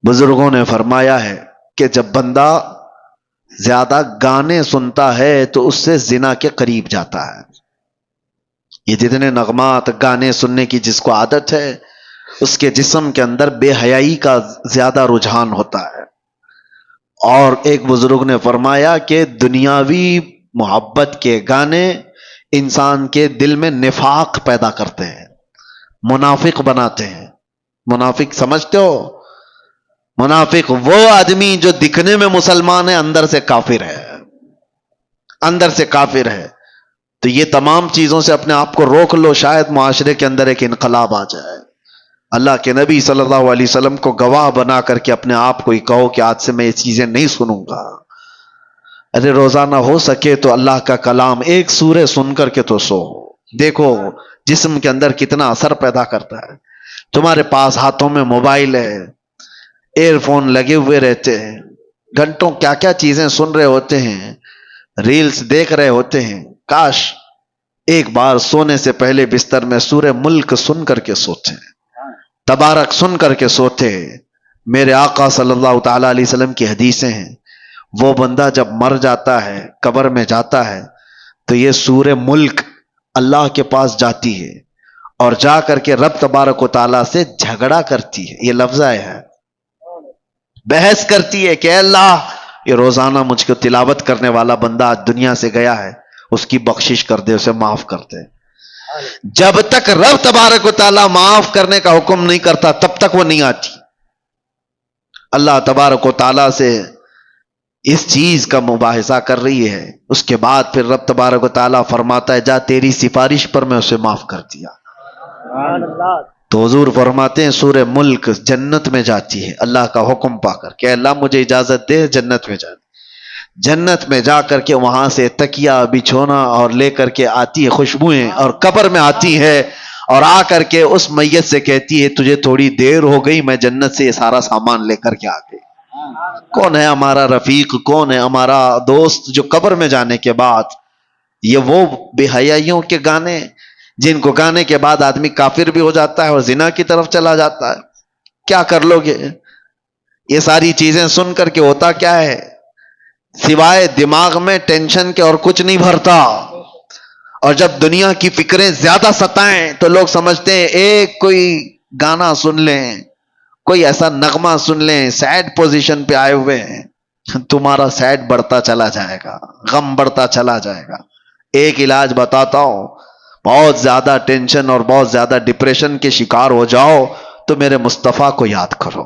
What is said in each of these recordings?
بزرگوں نے فرمایا ہے کہ جب بندہ زیادہ گانے سنتا ہے تو اس سے زنا کے قریب جاتا ہے. یہ جتنے نغمات گانے سننے کی جس کو عادت ہے اس کے جسم کے اندر بے حیائی کا زیادہ رجحان ہوتا ہے. اور ایک بزرگ نے فرمایا کہ دنیاوی محبت کے گانے انسان کے دل میں نفاق پیدا کرتے ہیں، منافق بناتے ہیں. منافق سمجھتے ہو؟ منافق وہ آدمی جو دکھنے میں مسلمان ہے اندر سے کافر ہے، اندر سے کافر ہے. تو یہ تمام چیزوں سے اپنے آپ کو روک لو، شاید معاشرے کے اندر ایک انقلاب آ جائے. اللہ کے نبی صلی اللہ علیہ وسلم کو گواہ بنا کر کے اپنے آپ کو ہی کہو کہ آج سے میں یہ چیزیں نہیں سنوں گا. ارے روزانہ ہو سکے تو اللہ کا کلام ایک سورہ سن کر کے تو سو. دیکھو جسم کے اندر کتنا اثر پیدا کرتا ہے. تمہارے پاس ہاتھوں میں موبائل ہے، ایئر فون لگے ہوئے رہتے ہیں، گھنٹوں کیا کیا چیزیں سن رہے ہوتے ہیں، ریلز دیکھ رہے ہوتے ہیں. کاش ایک بار سونے سے پہلے بستر میں سورہ ملک سن کر کے سوتے، تبارک سن کر کے سوتے. میرے آقا صلی اللہ تعالی علیہ وسلم کی حدیثیں ہیں، وہ بندہ جب مر جاتا ہے قبر میں جاتا ہے تو یہ سورہ ملک اللہ کے پاس جاتی ہے اور جا کر کے رب تبارک و تعالیٰ سے جھگڑا کرتی ہے. یہ لفظ ہے، بحث کرتی ہے کہ اے اللہ یہ روزانہ مجھ کو تلاوت کرنے والا بندہ آج دنیا سے گیا ہے، اس کی بخشش کر دے، اسے معاف کر دے. جب تک رب تبارک و تعالیٰ معاف کرنے کا حکم نہیں کرتا تب تک وہ نہیں آتی. اللہ تبارک و تعالیٰ سے اس چیز کا مباحثہ کر رہی ہے، اس کے بعد پھر رب تبارک و تعالیٰ فرماتا ہے جا تیری سفارش پر میں اسے معاف کر دیا. تو حضور فرماتے ہیں سورہ ملک جنت میں جاتی ہے اللہ کا حکم پا کر کہ اللہ مجھے اجازت دے جنت میں جانے. جنت میں جا کر کے وہاں سے تکیا بچھونا اور لے کر کے آتی ہے خوشبوئیں، اور قبر میں آتی ہے اور آ کر کے اس میت سے کہتی ہے تجھے تھوڑی دیر ہو گئی، میں جنت سے یہ سارا سامان لے کر کے آ گئی. کون ہے ہمارا رفیق، کون ہے ہمارا دوست جو قبر میں جانے کے بعد یہ وہ بے حیائیوں کے گانے جن کو گانے کے بعد آدمی کافر بھی ہو جاتا ہے اور زنا کی طرف چلا جاتا ہے. کیا کر لو گے؟ یہ ساری چیزیں سن کر کے ہوتا کیا ہے؟ سوائے دماغ میں ٹینشن کے اور کچھ نہیں بھرتا. اور جب دنیا کی فکریں زیادہ ستائیں تو لوگ سمجھتے ہیں ایک کوئی گانا سن لیں، کوئی ایسا نغمہ سن لیں، سیڈ پوزیشن پہ آئے ہوئے ہیں، تمہارا سیڈ بڑھتا چلا جائے گا، غم بڑھتا چلا جائے گا. ایک علاج بتاتا ہوں، بہت زیادہ ٹینشن اور بہت زیادہ ڈپریشن کے شکار ہو جاؤ تو میرے مصطفیٰ کو یاد کرو.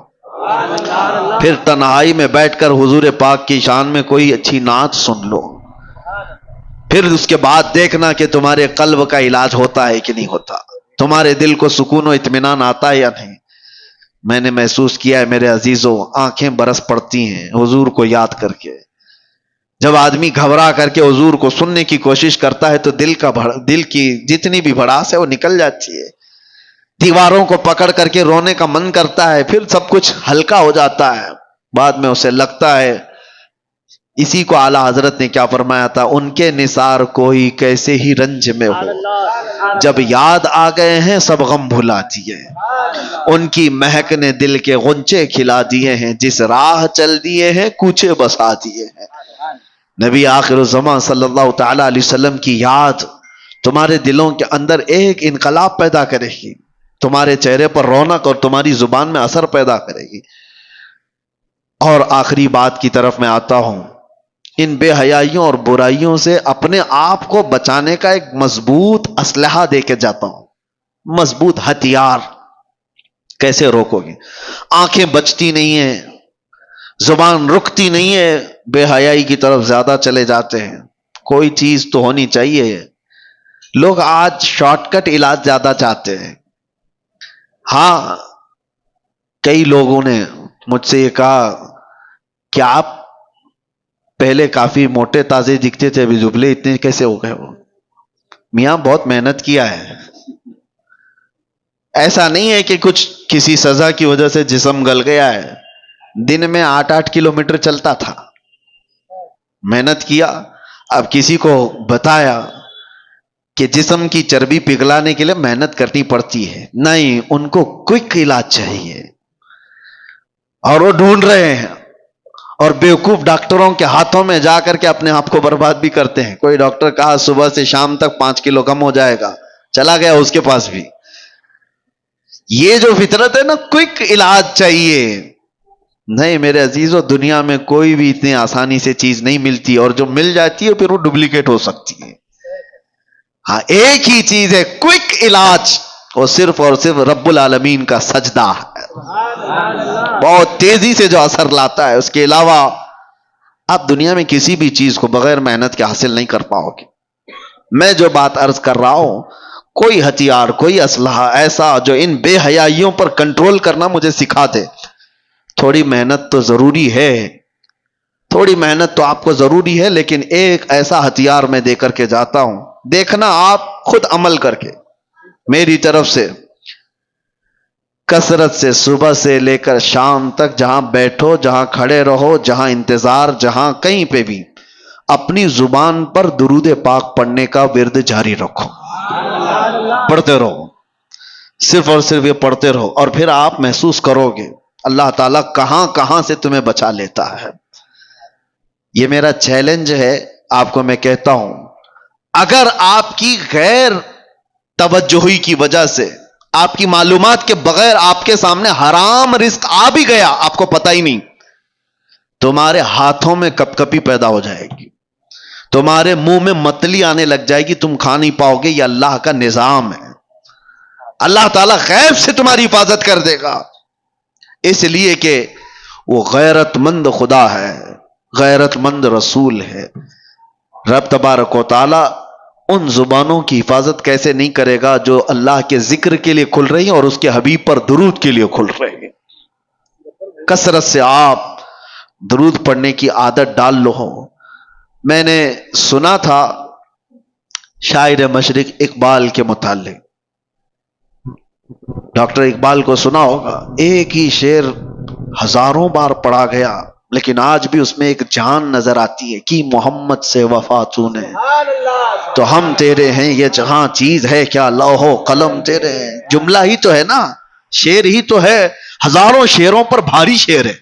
پھر تنہائی میں بیٹھ کر حضور پاک کی شان میں کوئی اچھی نعت سن لو، پھر اس کے بعد دیکھنا کہ تمہارے قلب کا علاج ہوتا ہے کہ نہیں ہوتا، تمہارے دل کو سکون و اطمینان آتا ہے یا نہیں. میں نے محسوس کیا ہے میرے عزیزوں، آنکھیں برس پڑتی ہیں حضور کو یاد کر کے. جب آدمی گھبرا کر کے حضور کو سننے کی کوشش کرتا ہے تو دل کی جتنی بھی بھڑاس ہے وہ نکل جاتی ہے. دیواروں کو پکڑ کر کے رونے کا من کرتا ہے، پھر سب کچھ ہلکا ہو جاتا ہے. بعد میں اسے لگتا ہے، اسی کو اعلیٰ حضرت نے کیا فرمایا تھا، ان کے نثار کوئی کیسے ہی رنج میں ہو، جب یاد آ گئے ہیں سب غم بھلا دیے. ان کی مہک نے دل کے غنچے کھلا دیے ہیں، جس راہ چل دیے ہیں کوچے بسا دیے ہیں. نبی آخر الزمان صلی اللہ تعالی علیہ وسلم کی یاد تمہارے دلوں کے اندر ایک انقلاب پیدا کرے گی، تمہارے چہرے پر رونق اور تمہاری زبان میں اثر پیدا کرے گی. اور آخری بات کی طرف میں آتا ہوں، ان بے حیائیوں اور برائیوں سے اپنے آپ کو بچانے کا ایک مضبوط اسلحہ دے کے جاتا ہوں، مضبوط ہتھیار. کیسے روکو گے؟ آنکھیں بچتی نہیں ہیں، زبان رکتی نہیں ہے، بے حیائی کی طرف زیادہ چلے جاتے ہیں. کوئی چیز تو ہونی چاہیے. لوگ آج شارٹ کٹ علاج زیادہ چاہتے ہیں. ہاں کئی لوگوں نے مجھ سے یہ کہا کہ آپ پہلے کافی موٹے تازے دکھتے تھے، ابھی دبلے اتنے کیسے ہو گئے ہو؟ میاں بہت محنت کیا ہے. ایسا نہیں ہے کہ کچھ کسی سزا کی وجہ سے جسم گل گیا ہے. دن میں 8-8 کلومیٹر چلتا تھا، محنت کیا. اب کسی کو بتایا کہ جسم کی چربی پگھلانے کے لیے محنت کرنی پڑتی ہے، نہیں، ان کو کوئک علاج چاہیے. اور وہ ڈھونڈ رہے ہیں، اور بیوقوف ڈاکٹروں کے ہاتھوں میں جا کر کے اپنے آپ کو برباد بھی کرتے ہیں۔ کوئی ڈاکٹر کہا صبح سے شام تک 5 کلو کم ہو جائے گا، چلا گیا اس کے پاس بھی۔ یہ جو فطرت ہے نا، کوئک علاج چاہیے، نہیں میرے عزیزو، دنیا میں کوئی بھی اتنی آسانی سے چیز نہیں ملتی، اور جو مل جاتی ہے پھر وہ ڈپلیکیٹ ہو سکتی ہے۔ ہاں، ایک ہی چیز ہے کوئک علاج، وہ صرف اور صرف رب العالمین کا سجدہ ہے، بہت تیزی سے جو اثر لاتا ہے۔ اس کے علاوہ آپ دنیا میں کسی بھی چیز کو بغیر محنت کے حاصل نہیں کر پاؤ گے۔ میں جو بات عرض کر رہا ہوں، کوئی ہتھیار، کوئی اسلحہ ایسا جو ان بے حیائیوں پر کنٹرول کرنا مجھے سکھا دے۔ تھوڑی محنت تو ضروری ہے، تھوڑی محنت تو آپ کو ضروری ہے، لیکن ایک ایسا ہتھیار میں دے کر کے جاتا ہوں، دیکھنا آپ خود عمل کر کے۔ میری طرف سے کثرت سے صبح سے لے کر شام تک جہاں بیٹھو، جہاں کھڑے رہو، جہاں انتظار، جہاں کہیں پہ بھی اپنی زبان پر درود پاک پڑھنے کا ورد جاری رکھو، پڑھتے رہو، صرف اور صرف یہ پڑھتے رہو، اور پھر آپ محسوس کرو گے اللہ تعالیٰ کہاں کہاں سے تمہیں بچا لیتا ہے۔ یہ میرا چیلنج ہے آپ کو، میں کہتا ہوں اگر آپ کی غیر توجہی کی وجہ سے، آپ کی معلومات کے بغیر آپ کے سامنے حرام رزق آ بھی گیا، آپ کو پتہ ہی نہیں، تمہارے ہاتھوں میں کپ کپی پیدا ہو جائے گی، تمہارے منہ میں متلی آنے لگ جائے گی، تم کھا نہیں پاؤ گے۔ یہ اللہ کا نظام ہے، اللہ تعالیٰ غیب سے تمہاری حفاظت کر دے گا، اس لیے کہ وہ غیرت مند خدا ہے، غیرت مند رسول ہے۔ رب تبارک و تعالیٰ ان زبانوں کی حفاظت کیسے نہیں کرے گا جو اللہ کے ذکر کے لیے کھل رہی ہیں اور اس کے حبیب پر درود کے لیے کھل رہے ہیں۔ کثرت سے آپ درود پڑھنے کی عادت ڈال لو۔ میں نے سنا تھا شاعر مشرق اقبال کے متعلق، ڈاکٹر اقبال کو سنا ہوگا، ایک ہی شعر ہزاروں بار پڑھا گیا لیکن آج بھی اس میں ایک جان نظر آتی ہے کہ محمد سے وفا تو نے، تو ہم تیرے ہیں، یہ جہاں چیز ہے کیا، لوح و قلم تیرے ہیں۔ جملہ ہی تو ہے نا، شعر ہی تو ہے، ہزاروں شعروں پر بھاری شعر ہے۔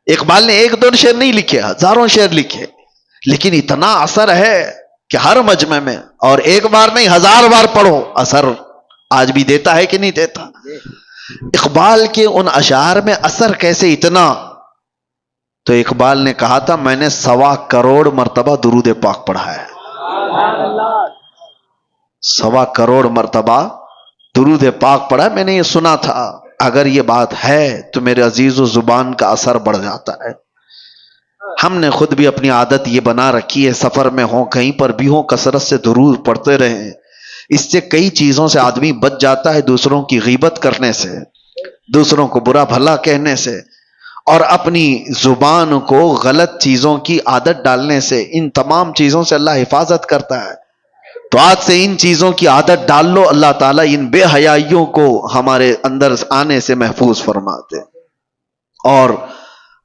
اقبال نے ایک دو شعر نہیں لکھے، ہزاروں شعر لکھے، لیکن اتنا اثر ہے کہ ہر مجمع میں، اور ایک بار نہیں 1000 بار پڑھو، اثر آج بھی دیتا ہے کہ نہیں دیتا۔ اقبال کے ان اشعار میں اثر کیسے اتنا، تو اقبال نے کہا تھا میں نے 1.25 کروڑ مرتبہ درود پاک پڑھا ہے، 1.25 کروڑ مرتبہ درود پاک پڑھا ہے۔ میں نے یہ سنا تھا، اگر یہ بات ہے تو میرے عزیز و زبان کا اثر بڑھ جاتا ہے۔ ہم نے خود بھی اپنی عادت یہ بنا رکھی ہے، سفر میں ہوں کہیں پر بھی ہوں کثرت سے درود پڑھتے رہیں۔ اس سے کئی چیزوں سے آدمی بچ جاتا ہے، دوسروں کی غیبت کرنے سے، دوسروں کو برا بھلا کہنے سے، اور اپنی زبان کو غلط چیزوں کی عادت ڈالنے سے۔ ان تمام چیزوں سے اللہ حفاظت کرتا ہے، تو آج سے ان چیزوں کی عادت ڈال لو، اللہ تعالیٰ ان بے حیائیوں کو ہمارے اندر آنے سے محفوظ فرماتے۔ اور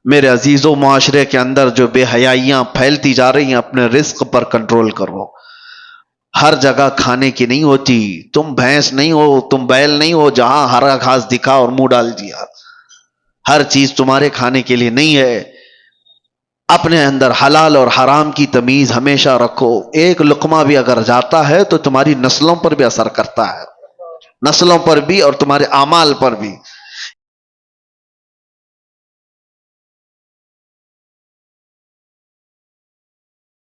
میرے عزیزوں، معاشرے کے اندر جو بے حیائیاں پھیلتی جا رہی ہیں، اپنے رزق پر کنٹرول کرو۔ ہر جگہ کھانے کی نہیں ہوتی، تم بھینس نہیں ہو، تم بیل نہیں ہو جہاں ہرا گھاس دکھا اور منہ ڈال دیا، ہر چیز تمہارے کھانے کے لیے نہیں ہے۔ اپنے اندر حلال اور حرام کی تمیز ہمیشہ رکھو، ایک لقمہ بھی اگر جاتا ہے تو تمہاری نسلوں پر بھی اثر کرتا ہے، نسلوں پر بھی اور تمہارے اعمال پر بھی۔